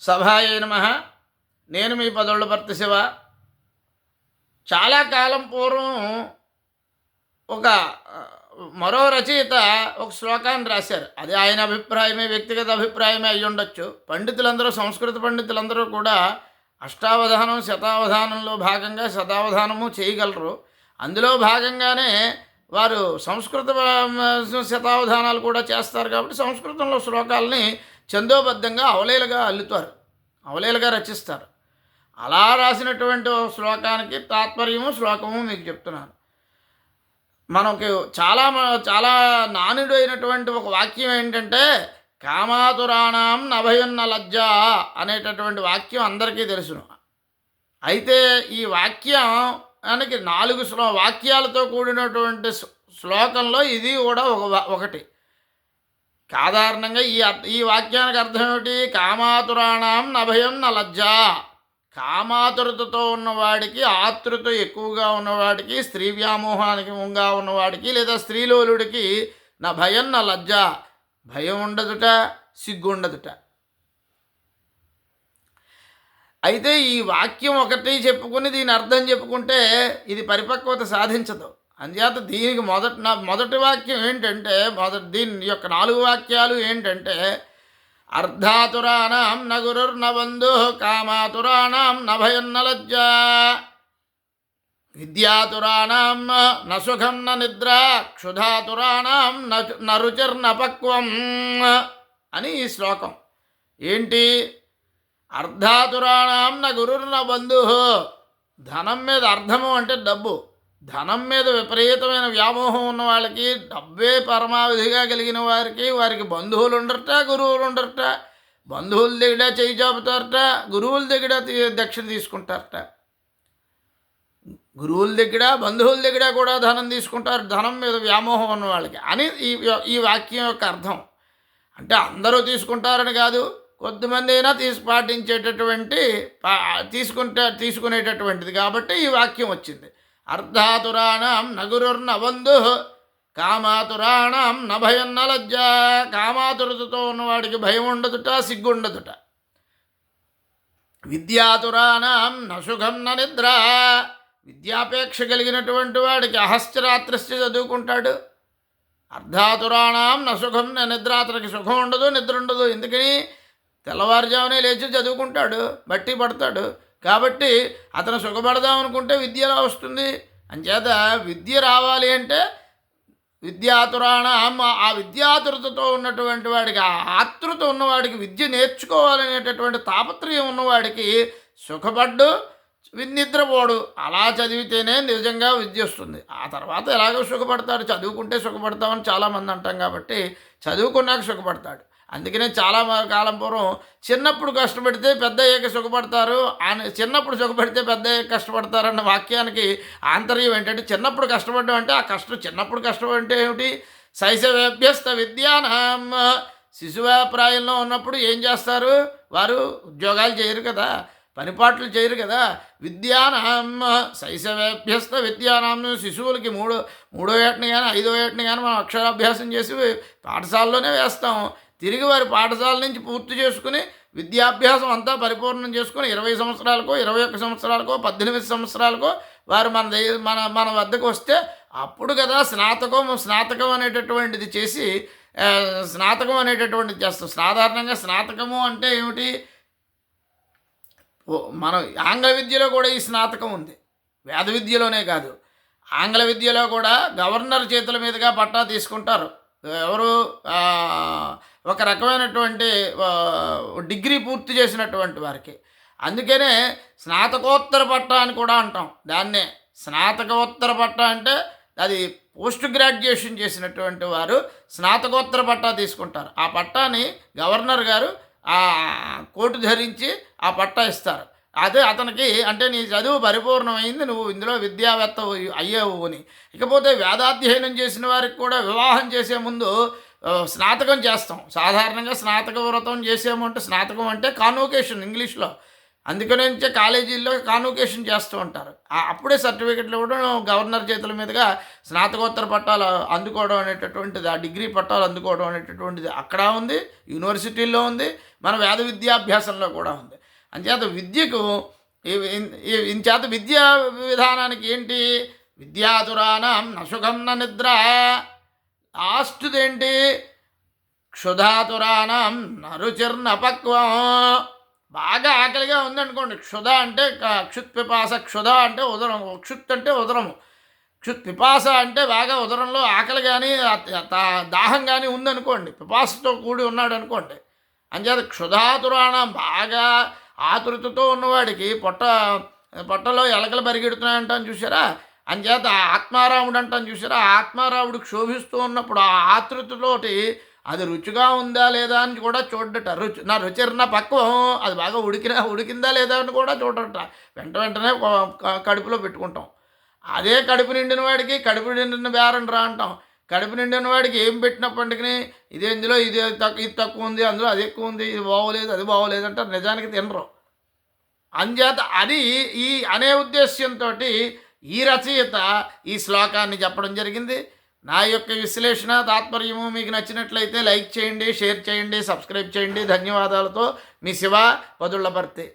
సభాయే నమః. నేను మీ పదోళ్ళపర్తి శివ. చాలా కాలం పూర్వం ఒక మరో రచయిత ఒక శ్లోకాన్ని రాశారు. అది ఆయన అభిప్రాయమే, వ్యక్తిగత అభిప్రాయమే అయ్యుండొచ్చు. పండితులందరూ, సంస్కృత పండితులందరూ కూడా అష్టావధానం, శతావధానంలో భాగంగా శతావధానము చేయగలరు. అందులో భాగంగానే వారు సంస్కృత శతావధానాలు కూడా చేస్తారు. కాబట్టి సంస్కృతంలో శ్లోకాలని ఛందోబద్ధంగా అవలీలగా అల్లుతారు, అవలీలగా రచిస్తారు. అలా రాసినటువంటి ఓ శ్లోకానికి తాత్పర్యము, శ్లోకము మీకు చెప్తున్నాను. మనకి చాలా నానుడు అయినటువంటి ఒక వాక్యం ఏంటంటే, కామాతురాణం నభయున్న లజ్జ అనేటటువంటి వాక్యం అందరికీ తెలుసును. అయితే ఈ వాక్యానికి 4 వాక్యాలతో కూడినటువంటి శ్లోకంలో ఇది కూడా ఒకటి. సాధారణంగా ఈ వాక్యానికి అర్థం ఏమిటి? కామాతురాణం నభయం నలజ్జ. కామాతురతతో ఉన్నవాడికి, ఆతృత ఎక్కువగా ఉన్నవాడికి, స్త్రీ వ్యామోహానికి ముంగా ఉన్నవాడికి, లేదా స్త్రీలోలుడికి నా భయం నా లజ్జ, భయం ఉండదుట, సిగ్గు ఉండదుట. అయితే ఈ వాక్యం ఒకటి చెప్పుకుని దీని అర్థం చెప్పుకుంటే ఇది పరిపక్వత సాధించదు. అందుచేత దీనికి మొదటి వాక్యం ఏంటంటే, దీని యొక్క 4 వాక్యాలు ఏంటంటే, అర్ధాతురాణం న గురుర్న బంధు, కామాతురాణం న భయం న లజ్జ, విద్యాతురాణం న సుఖం న నిద్ర, క్షుధాతురాణం న రుచిర్న పక్వం అని ఈ శ్లోకం. ఏంటి? అర్ధాతురాణం న గురుర్న బంధు. ధనం మీద, అర్ధము అంటే డబ్బు, ధనం మీద విపరీతమైన వ్యామోహం ఉన్న వాళ్ళకి, డబ్బే పరమావధిగా కలిగిన వారికి బంధువులు ఉండరట, గురువులు ఉండరట. బంధువుల దగ్గర చేయి చాపుతారట, గురువుల దగ్గర దక్షిణ తీసుకుంటారట. గురువుల దగ్గర, బంధువుల దగ్గర కూడా ధనం తీసుకుంటారు, ధనం మీద వ్యామోహం ఉన్న వాళ్ళకి అని ఈ వాక్యం యొక్క అర్థం. అంటే అందరూ తీసుకుంటారని కాదు, కొద్దిమంది అయినా పాటించేటటువంటి తీసుకునేటటువంటిది. కాబట్టి ఈ వాక్యం వచ్చింది. అర్ధాతురాణం నగురుర్న బంధు, కామాతురాణం న భయం న లజ్జ. కామాతురతతో ఉన్నవాడికి భయం ఉండదుట, సిగ్గు ఉండదుట. విద్యాతురాణం న సుఖం న నిద్ర. విద్యాపేక్ష కలిగినటువంటి వాడికి అహశ్చరాత్రశ్చ చదువుకుంటాడు. అర్ధాతురాణం న సుఖం న నిద్ర. అతనికి సుఖం ఉండదు, నిద్ర ఉండదు. ఎందుకని? తెల్లవారుజామునే లేచి చదువుకుంటాడు, బట్టి పడతాడు. కాబట్టి అతను సుఖపడదాం అనుకుంటే విద్య ఎలా వస్తుంది? అంచేత విద్య రావాలి అంటే విద్యాతురాణం, ఆ విద్యాతురతతో ఉన్నటువంటి వాడికి, ఆ ఆతృత ఉన్నవాడికి, విద్య నేర్చుకోవాలనేటటువంటి తాపత్రయం ఉన్నవాడికి సుఖపడ్డు, నిద్రపోడు. అలా చదివితేనే నిజంగా విద్య వస్తుంది. ఆ తర్వాత ఎలాగో సుఖపడతాడు. చదువుకుంటే సుఖపడతామని చాలామంది అంటాం కాబట్టి చదువుకున్నాక సుఖపడతాడు. అందుకనే చాలా కాలం పూర్వం చిన్నప్పుడు కష్టపడితే పెద్ద అయ్యాక సుఖపడతారు అని, చిన్నప్పుడు సుఖపడితే పెద్ద అయ్యాక కష్టపడతారు అన్న వాక్యానికి ఆంతర్యం ఏంటంటే, చిన్నప్పుడు కష్టపడడం అంటే ఆ చిన్నప్పుడు కష్టపడంటే ఏమిటి? శైశవేభ్యస్త విద్యానాం. శిశువాప్రాయంలో ఉన్నప్పుడు ఏం చేస్తారు? వారు ఉద్యోగాలు చేయరు కదా, పనిపాట్లు చేయరు కదా. విద్యానాం శైశవేభ్యస్త విద్యానాం. శిశువులకి మూడో ఏటని కానీ 5వ ఏటని కానీ మనం అక్షరాభ్యాసం చేసి పాఠశాలలోనే వేస్తాం. తిరిగి వారి పాఠశాల నుంచి పూర్తి చేసుకుని విద్యాభ్యాసం అంతా పరిపూర్ణం చేసుకుని 20 సంవత్సరాలకో, 21 సంవత్సరాలకో, 18 సంవత్సరాలకో వారు మన వద్దకు వస్తే అప్పుడు కదా స్నాతకం అనేటటువంటిది చేసి, స్నాతకం అనేటటువంటిది చేస్తాం. సాధారణంగా స్నాతకము అంటే ఏమిటి? మనం ఆంగ్ల విద్యలో కూడా ఈ స్నాతకం ఉంది. వేద విద్యలోనే కాదు, ఆంగ్ల విద్యలో కూడా గవర్నర్ చేతుల మీదుగా పట్టా తీసుకుంటారు. ఎవరు? ఒక రకమైనటువంటి డిగ్రీ పూర్తి చేసినటువంటి వారికి. అందుకనే స్నాతకోత్తర పట్టా అని కూడా అంటాం. దాన్నే స్నాతకోత్తర పట్టా అంటే అది పోస్ట్ గ్రాడ్యుయేషన్ చేసినటువంటి వారు స్నాతకోత్తర పట్టా తీసుకుంటారు. ఆ పట్టాని గవర్నర్ గారు ఆ కోటు ధరించి ఆ పట్టా ఇస్తారు. అదే అతనికి, అంటే నీ చదువు పరిపూర్ణమైంది, నువ్వు ఇందులో విద్యావేత్త అయ్యావు అని. ఇకపోతే వేదాధ్యయనం చేసిన వారికి కూడా వివాహం చేసే ముందు స్నాతకం చేస్తాం. సాధారణంగా స్నాతక వ్రతం చేసాము అంటే, స్నాతకం అంటే కాన్వొకేషన్ ఇంగ్లీష్లో. అందుకనే కాలేజీల్లో కాన్వకేషన్ చేస్తూ ఉంటారు. అప్పుడే సర్టిఫికెట్లు ఇవ్వడం, గవర్నర్ చేతుల మీదుగా స్నాతకోత్తర పట్టాలు అందుకోవడం అనేటటువంటిది, ఆ డిగ్రీ పట్టాలు అందుకోవడం అనేటటువంటిది అక్కడ ఉంది, యూనివర్సిటీల్లో ఉంది, మన వేద విద్యాభ్యాసంలో కూడా ఉంది. అంచేత విద్యకు ఇంచేత విద్యా విధానానికి ఏంటి, విద్యాతురాణం నసుఖం న నిద్ర, లాస్ట్దేంటి క్షుధాతురాణం నరుచిర్న పక్వం. బాగా ఆకలిగా ఉందనుకోండి, క్షుధ అంటే క్షుత్ పిపాస, క్షుధ అంటే ఉదరం, క్షుత్ అంటే ఉదరము, క్షుత్ పిపాస అంటే బాగా ఉదరంలో ఆకలి కానీ దాహం కానీ ఉందనుకోండి, పిపాసతో కూడి ఉన్నాడు అనుకోండి. అంచేత క్షుధాతురాణం, బాగా ఆతృతతో ఉన్నవాడికి పొట్టలో ఎలకలు పరిగెడుతున్నాయంటాను చూసారా, అంచేత ఆత్మారాముడు అంటాను చూసారా, ఆత్మారాముడు క్షోభిస్తూ ఉన్నప్పుడు ఆ ఆతృతతోటి అది రుచిగా ఉందా లేదా అని కూడా చూడట, నా రుచిర్న పక్వం, అది బాగా ఉడికిందా లేదా అని కూడా చూడట, వెంటనే కడుపులో పెట్టుకుంటాం. అదే కడుపు నిండిన వాడికి కడుపు నిండిన బేరం రా అంటాం. కడుపు నిండిన వాడికి ఏం పెట్టినప్పటికీ ఇది ఇందులో ఇది తక్కువ ఉంది, అందులో అది ఎక్కువ ఉంది, ఇది బాగోలేదు అది బాగోలేదు అంటారు, నిజానికి తినరు. అంచేత అది ఈ అనే ఉద్దేశ్యంతో ఈ రచయిత ఈ శ్లోకాన్ని చెప్పడం జరిగింది. నా యొక్క విశ్లేషణ తాత్పర్యము మీకు నచ్చినట్లయితే లైక్ చేయండి, షేర్ చేయండి, సబ్స్క్రైబ్ చేయండి. ధన్యవాదాలతో మీ శివ పదుళ్ళపర్తి.